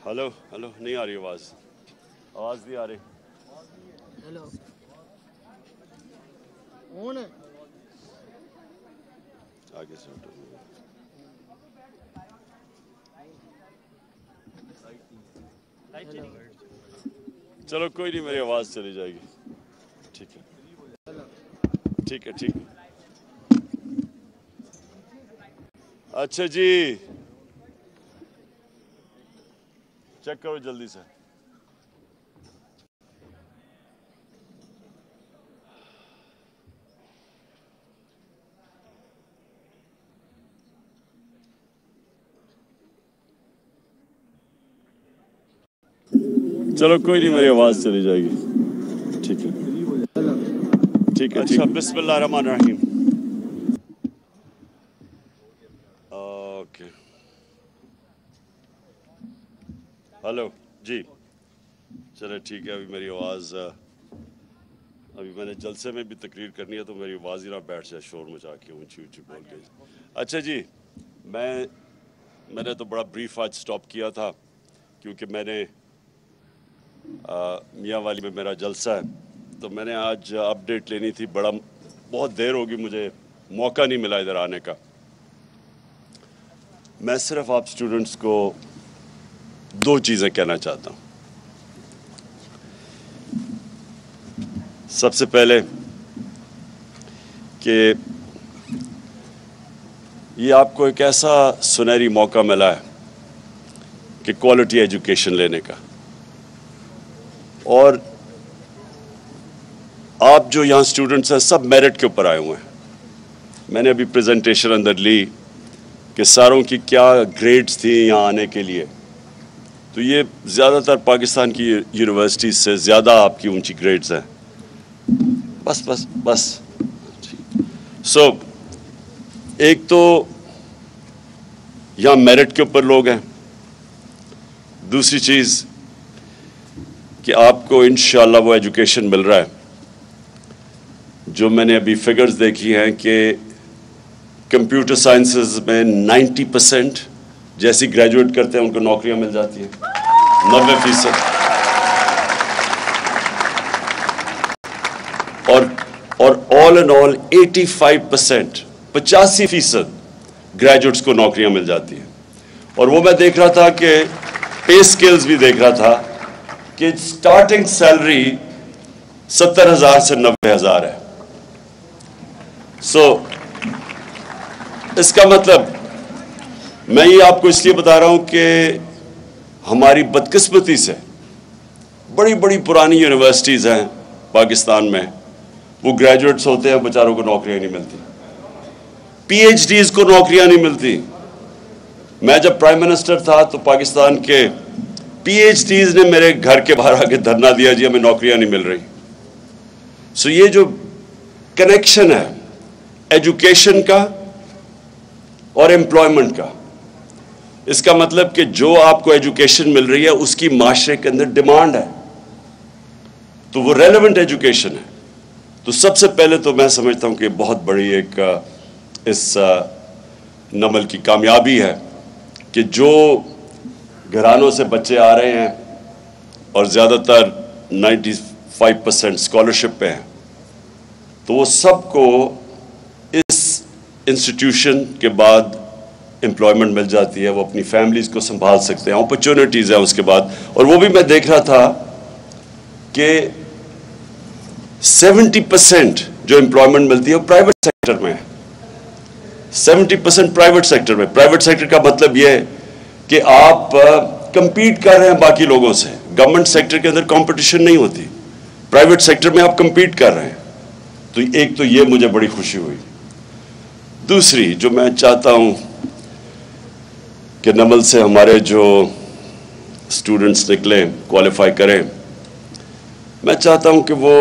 Hello hello, नहीं आ रही आवाज़ नहीं आ रही। हेलो कौन है? आगे से हटो। चलो कोई नहीं, मेरी आवाज़ चली जाएगी। ठीक है ठीक है ठीक है। अच्छा जी, चेक करो जल्दी से। चलो कोई नहीं, मेरी आवाज़ चली जाएगी। ठीक है ठीक है। अच्छा, बिस्मिल्लाहिर्रहमानिर्रहीम। ओके, हेलो जी। चलो ठीक है। अभी मेरी आवाज़, अभी मैंने जलसे में भी तकरीर करनी है तो मेरी आवाज़ ही ना बैठ जाए शोर मचा के ऊंची ऊंची बोल के। अच्छा जी, मैंने तो बड़ा ब्रीफ आज स्टॉप किया था क्योंकि मैंने मियाँ वाली में मेरा जलसा है, तो मैंने आज अपडेट लेनी थी। बहुत देर होगी, मुझे मौका नहीं मिला इधर आने का। मैं सिर्फ आप स्टूडेंट्स को दो चीज़ें कहना चाहता हूँ। सबसे पहले कि ये आपको एक ऐसा सुनहरी मौका मिला है कि क्वालिटी एजुकेशन लेने का, और आप जो यहाँ स्टूडेंट्स हैं सब मेरिट के ऊपर आए हुए हैं। मैंने अभी प्रेजेंटेशन अंदर ली कि सारों की क्या ग्रेड्स थी यहाँ आने के लिए, तो ये ज़्यादातर पाकिस्तान की यूनिवर्सिटीज़ से ज़्यादा आपकी ऊंची ग्रेड्स हैं। बस एक तो यहाँ मेरिट के ऊपर लोग हैं। दूसरी चीज़ कि आपको इंशाल्लाह वो एजुकेशन मिल रहा है जो मैंने अभी फिगर्स देखी हैं कि कंप्यूटर साइंसेस में 90% जैसी ग्रेजुएट करते हैं उनको नौकरियां मिल जाती हैं, 90%। और ऑल एंड ऑल 85%, 85% ग्रेजुएट्स को नौकरियां मिल जाती हैं। और वो मैं देख रहा था कि पे स्केल्स भी देख रहा था कि स्टार्टिंग सैलरी 70,000 से 90,000 है। इसका मतलब मैं ये आपको इसलिए बता रहा हूं कि हमारी बदकिस्मती से बड़ी बड़ी पुरानी यूनिवर्सिटीज़ हैं पाकिस्तान में, वो ग्रेजुएट्स होते हैं, बेचारों को नौकरियां नहीं मिलती, पीएचडीज को नौकरियां नहीं मिलती। मैं जब प्राइम मिनिस्टर था तो पाकिस्तान के पीएचडीज ने मेरे घर के बाहर आके धरना दिया, जी हमें नौकरियां नहीं मिल रही। ये जो कनेक्शन है एजुकेशन का और एम्प्लॉयमेंट का, इसका मतलब कि जो आपको एजुकेशन मिल रही है उसकी माशरे के अंदर डिमांड है, तो वो रेलेवेंट एजुकेशन है। तो सबसे पहले तो मैं समझता हूं कि बहुत बड़ी एक इस नमल की कामयाबी है कि जो घरानों से बच्चे आ रहे हैं और ज़्यादातर 95% स्कॉलरशिप पे हैं, तो वो सबको इस इंस्टीट्यूशन के बाद एम्प्लॉयमेंट मिल जाती है, वो अपनी फैमिलीज़ को संभाल सकते हैं, अपॉर्चुनिटीज़ हैं उसके बाद। और वो भी मैं देख रहा था कि 70% जो एम्प्लॉयमेंट मिलती है वो प्राइवेट सेक्टर में है। 70% प्राइवेट सेक्टर में। प्राइवेट सेक्टर का मतलब ये है कि आप कंपीट कर रहे हैं बाकी लोगों से। गवर्नमेंट सेक्टर के अंदर कंपटीशन नहीं होती, प्राइवेट सेक्टर में आप कंपीट कर रहे हैं। तो एक तो ये मुझे बड़ी खुशी हुई। दूसरी जो मैं चाहता हूं कि नमल से हमारे जो स्टूडेंट्स निकले, क्वालिफाई करें, मैं चाहता हूं कि वो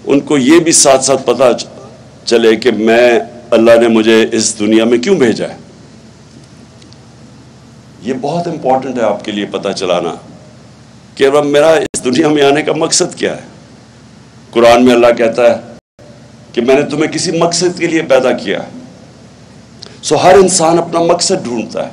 उनको ये भी साथ साथ पता चले कि अल्लाह ने मुझे इस दुनिया में क्यों भेजा है। ये बहुत इंपॉर्टेंट है आपके लिए पता चलाना कि अब मेरा इस दुनिया में आने का मकसद क्या है। कुरान में अल्लाह कहता है कि मैंने तुम्हें किसी मकसद के लिए पैदा किया है। हर इंसान अपना मकसद ढूंढता है,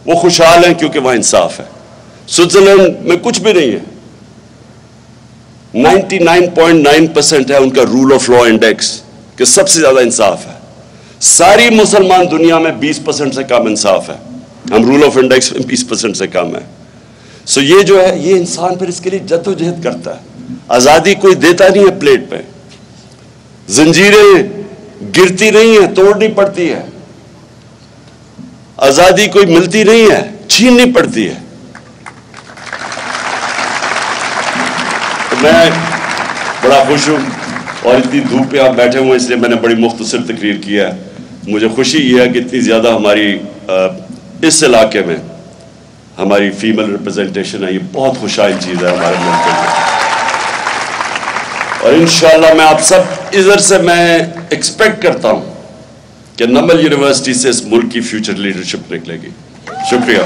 وہ خوشحال ہیں کیونکہ وہاں انصاف ہے. سوئٹزرلینڈ میں کچھ بھی نہیں ہے. 99.9% ہے ان کا رول آف لا انڈیکس کہ سب سے زیادہ انصاف ہے. ساری مسلمان دنیا میں 20% سے کم انصاف ہے. ہم رول آف انڈیکس میں 20% سے کم ہے. سو یہ جو ہے یہ انسان پھر اس کے لیے جد و جہد کرتا ہے. آزادی کوئی دیتا نہیں ہے پلیٹ پہ. زنجیریں گرتی نہیں ہیں، توڑنی پڑتی ہے. آزادی کوئی ملتی نہیں ہے، چھیننی پڑتی ہے. میں بڑا خوش ہوں اور اتنی دھوپ پہ آپ بیٹھے ہوئے اس لیے میں نے بڑی مختصر تقریر کیا ہے. مجھے خوشی یہ ہے کہ اتنی زیادہ ہماری اس علاقے میں ہماری فیمل ریپرزنٹیشن ہے. یہ بہت خوشحال چیز ہے ہمارے ملک کے لیے. اور انشاءاللہ میں آپ سب ادھر سے میں ایکسپیکٹ کرتا ہوں کہ نمل یونیورسٹی سے اس ملک کی فیوچر لیڈرشپ نکلے گی. شکریہ.